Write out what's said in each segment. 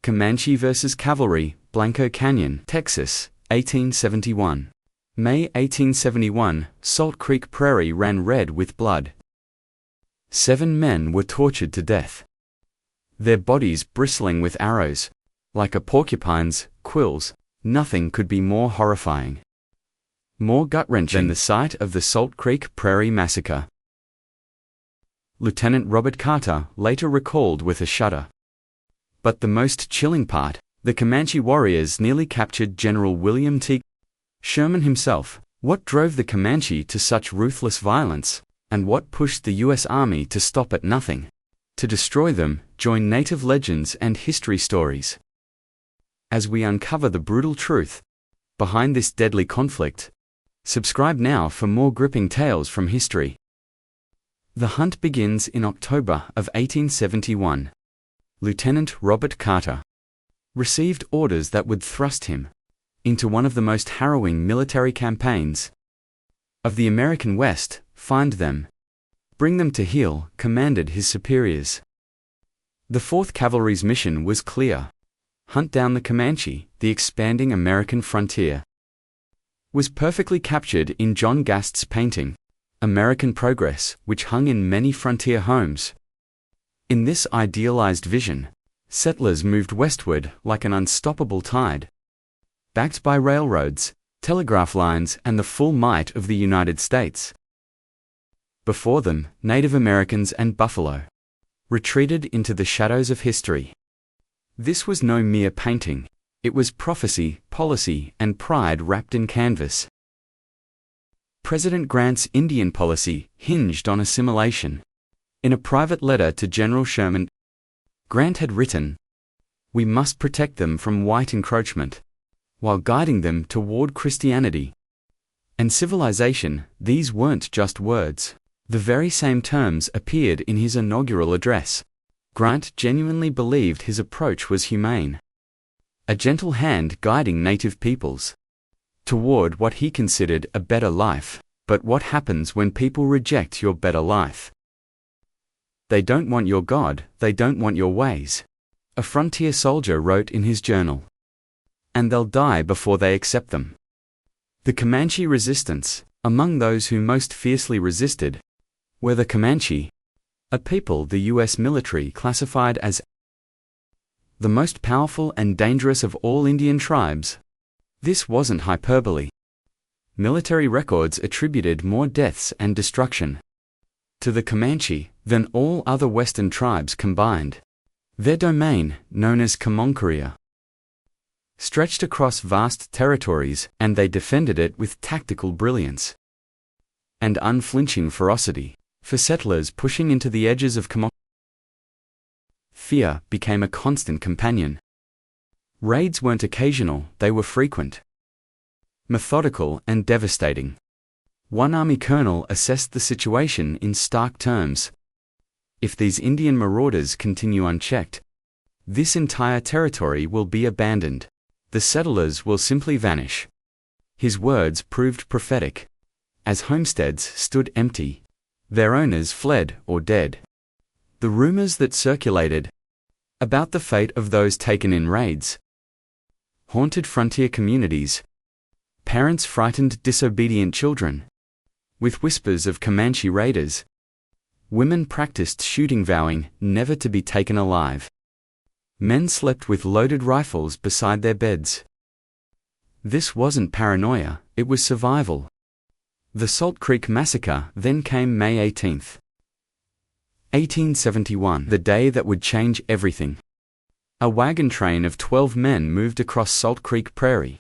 Comanche vs. Cavalry, Blanco Canyon, Texas, 1871. May 1871, Salt Creek Prairie ran red with blood. 7 men were tortured to death, their bodies bristling with arrows, like a porcupine's quills. Nothing could be more horrifying, more gut-wrenching than the sight of the Salt Creek Prairie Massacre. Lieutenant Robert Carter later recalled with a shudder. But the most chilling part, the Comanche warriors nearly captured General William T. Sherman himself. What drove the Comanche to such ruthless violence, and what pushed the U.S. Army to stop at nothing? To destroy them, join native legends and history stories. As we uncover the brutal truth behind this deadly conflict, subscribe now for more gripping tales from history. The hunt begins in October of 1871. Lieutenant Robert Carter received orders that would thrust him into one of the most harrowing military campaigns of the American West. Find them, bring them to heel, commanded his superiors. The 4th Cavalry's mission was clear: hunt down the Comanche. The expanding American frontier was perfectly captured in John Gast's painting, American Progress, which hung in many frontier homes. In this idealized vision, settlers moved westward like an unstoppable tide, backed by railroads, telegraph lines, and the full might of the United States. Before them, Native Americans and buffalo retreated into the shadows of history. This was no mere painting. It was prophecy, policy, and pride wrapped in canvas. President Grant's Indian policy hinged on assimilation. In a private letter to General Sherman, Grant had written, "We must protect them from white encroachment, while guiding them toward Christianity and civilization." These weren't just words. The very same terms appeared in his inaugural address. Grant genuinely believed his approach was humane, a gentle hand guiding native peoples toward what he considered a better life. But what happens when people reject your better life? They don't want your God, they don't want your ways, a frontier soldier wrote in his journal. And they'll die before they accept them. The Comanche resistance. Among those who most fiercely resisted were the Comanche, a people the U.S. military classified as the most powerful and dangerous of all Indian tribes. This wasn't hyperbole. Military records attributed more deaths and destruction to the Comanche than all other Western tribes combined. Their domain, known as Comanche, stretched across vast territories, and they defended it with tactical brilliance and unflinching ferocity. For settlers pushing into the edges of Comanche, fear became a constant companion. Raids weren't occasional, they were frequent, methodical, and devastating. One Army colonel assessed the situation in stark terms: if these Indian marauders continue unchecked, this entire territory will be abandoned. The settlers will simply vanish. His words proved prophetic. As homesteads stood empty, their owners fled or dead. The rumors that circulated about the fate of those taken in raids haunted frontier communities. Parents frightened disobedient children with whispers of Comanche raiders. Women practiced shooting, vowing never to be taken alive. Men slept with loaded rifles beside their beds. This wasn't paranoia, it was survival. The Salt Creek Massacre then came May 18, 1871, the day that would change everything. A wagon train of 12 men moved across Salt Creek Prairie,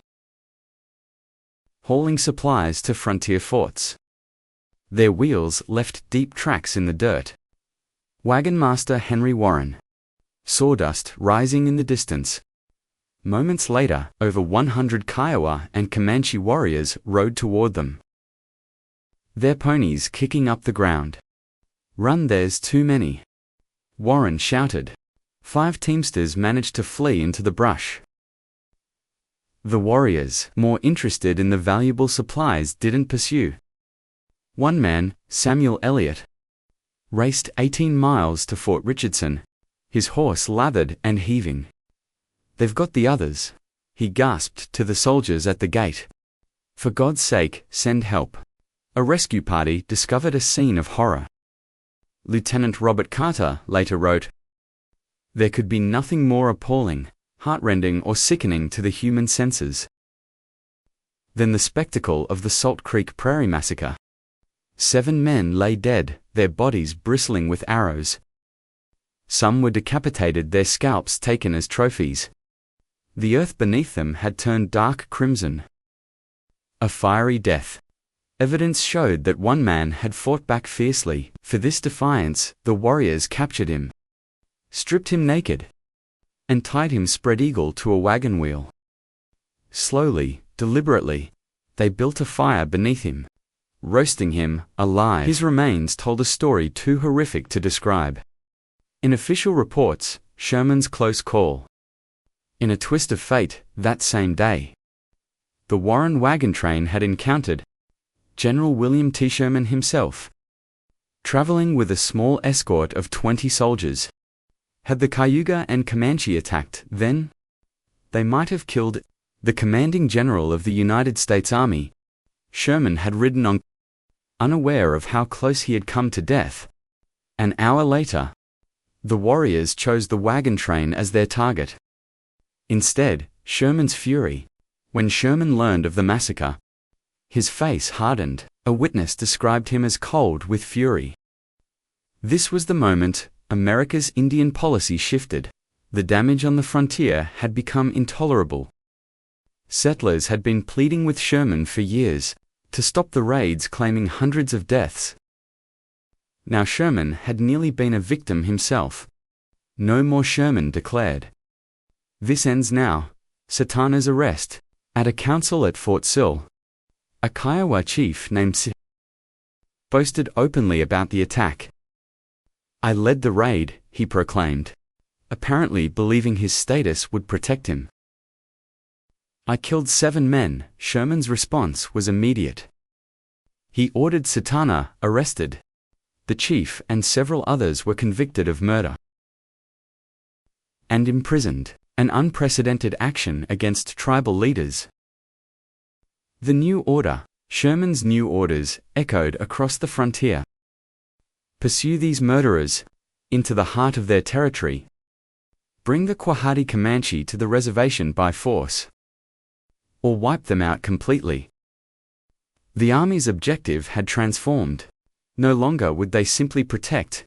hauling supplies to frontier forts. Their wheels left deep tracks in the dirt. Wagon master Henry Warren. Sawdust rising in the distance. Moments later, over 100 Kiowa and Comanche warriors rode toward them, their ponies kicking up the ground. "Run, there's too many," Warren shouted. 5 teamsters managed to flee into the brush. The warriors, more interested in the valuable supplies, didn't pursue. One man, Samuel Elliott, raced 18 miles to Fort Richardson, his horse lathered and heaving. "They've got the others," he gasped to the soldiers at the gate. "For God's sake, send help." A rescue party discovered a scene of horror. Lieutenant Robert Carter later wrote, "There could be nothing more appalling, heartrending or sickening to the human senses than the spectacle of the Salt Creek Prairie Massacre. 7 men lay dead, their bodies bristling with arrows. Some were decapitated, their scalps taken as trophies. The earth beneath them had turned dark crimson. A fiery death. Evidence showed that one man had fought back fiercely. For this defiance, the warriors captured him, stripped him naked, and tied him spread-eagle to a wagon wheel. Slowly, deliberately, they built a fire beneath him, roasting him alive. His remains told a story too horrific to describe. In official reports, Sherman's close call. In a twist of fate, that same day, the Warren wagon train had encountered General William T. Sherman himself, traveling with a small escort of 20 soldiers. Had the Cayuga and Comanche attacked then, they might have killed the commanding general of the United States Army. Sherman had ridden on, unaware of how close he had come to death. An hour later, the warriors chose the wagon train as their target. Instead, Sherman's fury. When Sherman learned of the massacre, his face hardened. A witness described him as cold with fury. This was the moment America's Indian policy shifted. The damage on the frontier had become intolerable. Settlers had been pleading with Sherman for years to stop the raids, claiming hundreds of deaths. Now Sherman had nearly been a victim himself. "No more," Sherman declared. "This ends now." Satana's arrest. At a council at Fort Sill, a Kiowa chief named boasted openly about the attack. "I led the raid," he proclaimed, apparently believing his status would protect him. "I killed 7 men." Sherman's response was immediate. He ordered Satana arrested. The chief and several others were convicted of murder and imprisoned, an unprecedented action against tribal leaders. The New Order. Sherman's new orders echoed across the frontier. Pursue these murderers into the heart of their territory. Bring the Quahati Comanche to the reservation by force, or wipe them out completely. The Army's objective had transformed. No longer would they simply protect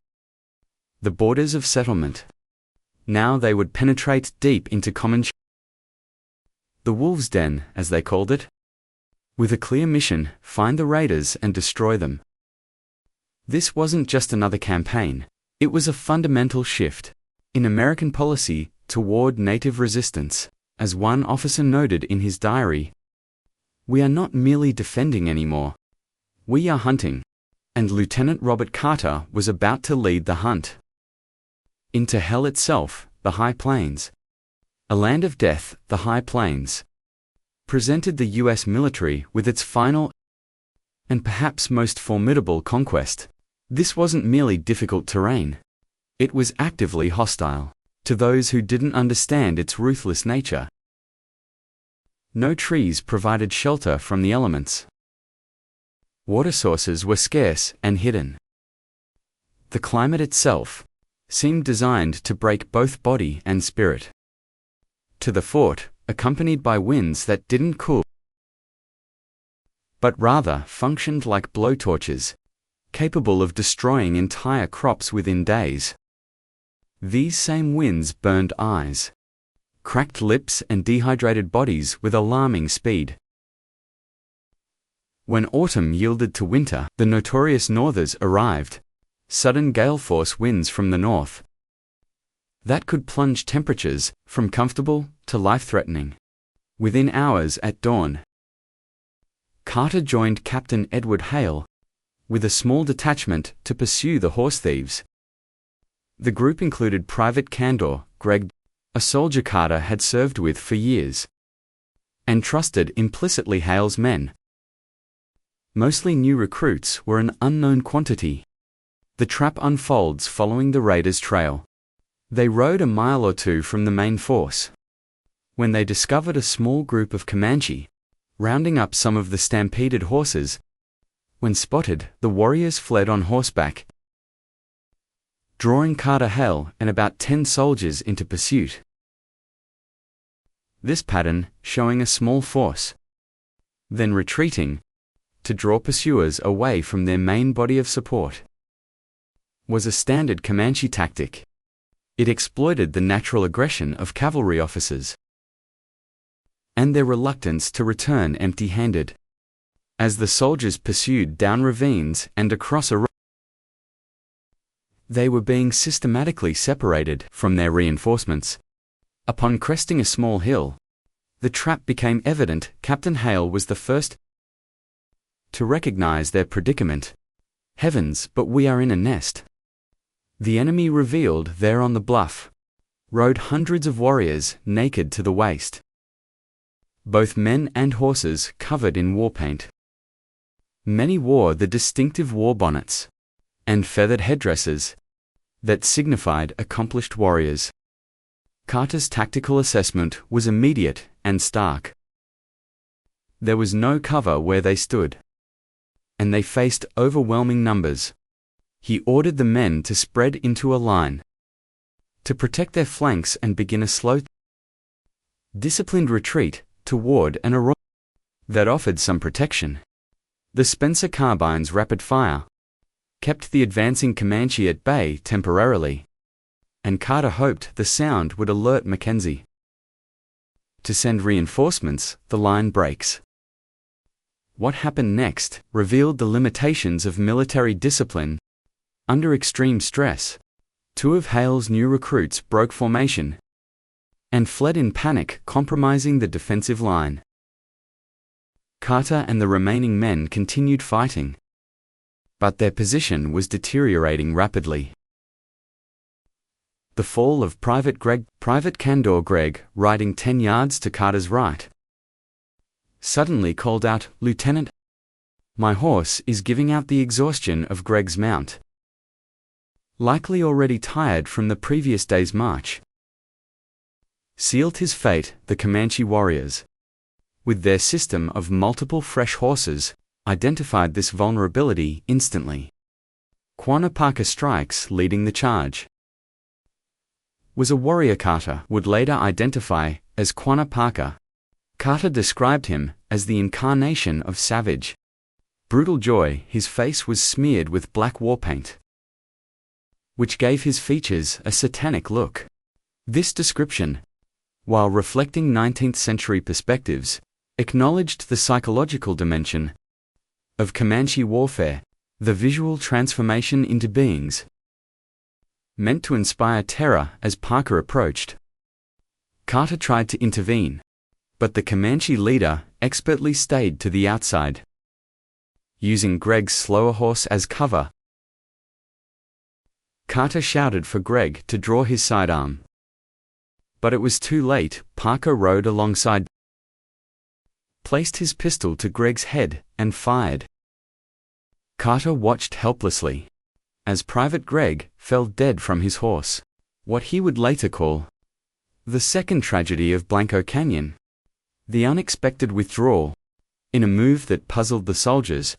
the borders of settlement. Now they would penetrate deep into Comanche, the Wolves' Den, as they called it, with a clear mission: find the raiders and destroy them. This wasn't just another campaign. It was a fundamental shift in American policy toward native resistance. As one officer noted in his diary, "We are not merely defending anymore. We are hunting." And Lieutenant Robert Carter was about to lead the hunt into hell itself, the High Plains. A land of death, the High Plains presented the U.S. military with its final and perhaps most formidable conquest. This wasn't merely difficult terrain. It was actively hostile to those who didn't understand its ruthless nature. No trees provided shelter from the elements. Water sources were scarce and hidden. The climate itself seemed designed to break both body and spirit. To the fort, accompanied by winds that didn't cool, but rather functioned like blowtorches, capable of destroying entire crops within days. These same winds burned eyes, cracked lips, and dehydrated bodies with alarming speed. When autumn yielded to winter, the notorious northers arrived. Sudden gale force winds from the north that could plunge temperatures from comfortable to life-threatening within hours at dawn. Carter joined Captain Edward Hale with a small detachment to pursue the horse thieves. The group included Private Candor Greg, a soldier Carter had served with for years and trusted implicitly Hale's men. Mostly new recruits were an unknown quantity. The trap unfolds following the raiders' trail. They rode a mile or two from the main force. When they discovered a small group of Comanche, rounding up some of the stampeded horses, when spotted, the warriors fled on horseback, drawing Carter Hale and about 10 soldiers into pursuit. This pattern, showing a small force, then retreating, to draw pursuers away from their main body of support, was a standard Comanche tactic. It exploited the natural aggression of cavalry officers and their reluctance to return empty-handed. As the soldiers pursued down ravines and across a road, they were being systematically separated from their reinforcements. Upon cresting a small hill, the trap became evident. Captain Hale was the first to recognize their predicament. Heavens, but we are in a nest. The enemy revealed there on the bluff rode hundreds of warriors, naked to the waist, both men and horses covered in war paint. Many wore the distinctive war bonnets and feathered headdresses that signified accomplished warriors. Carter's tactical assessment was immediate and stark. There was no cover where they stood, and they faced overwhelming numbers. He ordered the men to spread into a line, to protect their flanks and begin a slow, disciplined retreat toward an arroyo that offered some protection. The Spencer carbine's rapid fire kept the advancing Comanche at bay temporarily, and Carter hoped the sound would alert Mackenzie to send reinforcements. The line breaks. What happened next revealed the limitations of military discipline. Under extreme stress, 2 of Hale's new recruits broke formation and fled in panic, compromising the defensive line. Carter and the remaining men continued fighting, but their position was deteriorating rapidly. The fall of Private Candor Gregg, riding 10 yards to Carter's right, suddenly called out, "Lieutenant, my horse is giving out the exhaustion of Gregg's mount," likely already tired from the previous day's march. Sealed his fate. The Comanche warriors, with their system of multiple fresh horses, identified this vulnerability instantly. Quanah Parker Strikes, leading the charge, was a warrior Carter would later identify as Quanah Parker. Carter described him as the incarnation of savage, brutal joy. His face was smeared with black war paint, which gave his features a satanic look. This description, while reflecting 19th century perspectives, acknowledged the psychological dimension of Comanche warfare, the visual transformation into beings meant to inspire terror. As Parker approached, Carter tried to intervene, but the Comanche leader expertly stayed to the outside, using Gregg's slower horse as cover. Carter shouted for Gregg to draw his sidearm, but it was too late. Parker rode alongside, placed his pistol to Gregg's head, and fired. Carter watched helplessly as Private Gregg fell dead from his horse. What he would later call the second tragedy of Blanco Canyon, the unexpected withdrawal. In a move that puzzled the soldiers,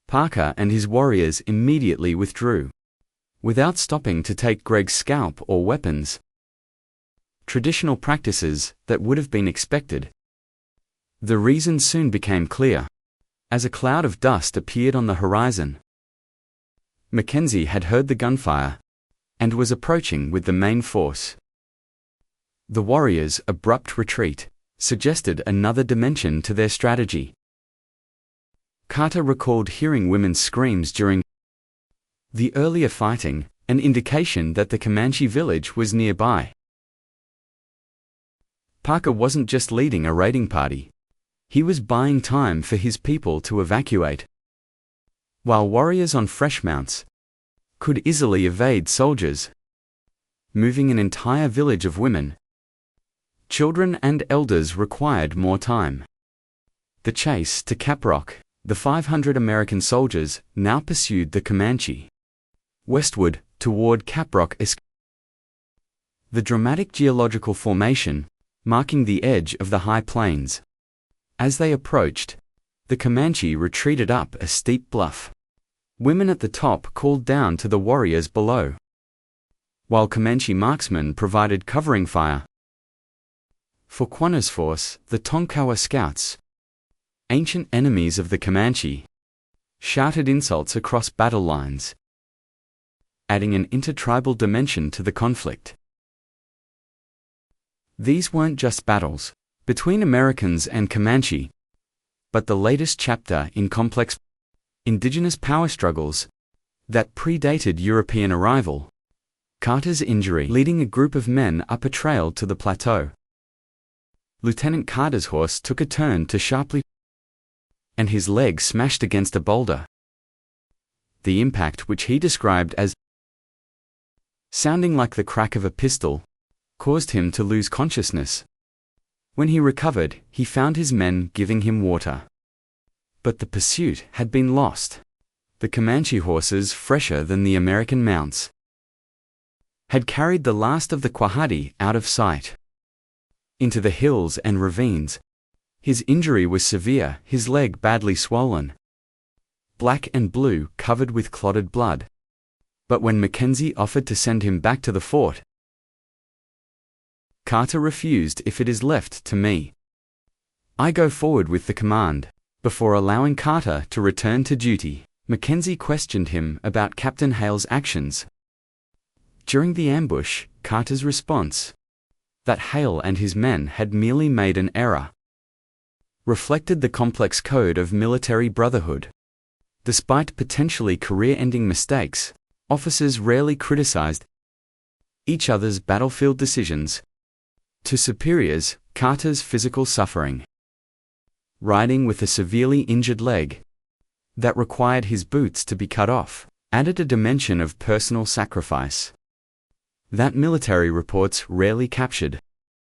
Parker and his warriors immediately withdrew, without stopping to take Gregg's scalp or weapons. Traditional practices that would have been expected. The reason soon became clear, as a cloud of dust appeared on the horizon. Mackenzie had heard the gunfire and was approaching with the main force. The warriors' abrupt retreat suggested another dimension to their strategy. Carter recalled hearing women's screams during the earlier fighting, an indication that the Comanche village was nearby. Parker wasn't just leading a raiding party. He was buying time for his people to evacuate. While warriors on fresh mounts could easily evade soldiers, moving an entire village of women, children and elders required more time. The chase to Caprock, the 500 American soldiers now pursued the Comanche westward toward Caprock. The dramatic geological formation marking the edge of the high plains. As they approached, the Comanche retreated up a steep bluff. Women at the top called down to the warriors below, while Comanche marksmen provided covering fire. For Quanah's force, the Tonkawa scouts, ancient enemies of the Comanche, shouted insults across battle lines, adding an intertribal dimension to the conflict. These weren't just battles between Americans and Comanche, but the latest chapter in complex indigenous power struggles that predated European arrival. Carter's injury leading a group of men up a trail to the plateau. Lieutenant Carter's horse took a turn too sharply, and his leg smashed against a boulder. The impact, which he described as sounding like the crack of a pistol, caused him to lose consciousness. When he recovered, he found his men giving him water. But the pursuit had been lost. The Comanche horses, fresher than the American mounts, had carried the last of the Quahati out of sight, into the hills and ravines. His injury was severe, his leg badly swollen, black and blue, covered with clotted blood. But when Mackenzie offered to send him back to the fort, Carter refused. "If it is left to me, I go forward with the command." Before allowing Carter to return to duty, Mackenzie questioned him about Captain Hale's actions. During the ambush, Carter's response, that Hale and his men had merely made an error, reflected the complex code of military brotherhood. Despite potentially career-ending mistakes, officers rarely criticized each other's battlefield decisions. To superiors, Carter's physical suffering, riding with a severely injured leg that required his boots to be cut off, added a dimension of personal sacrifice that military reports rarely captured.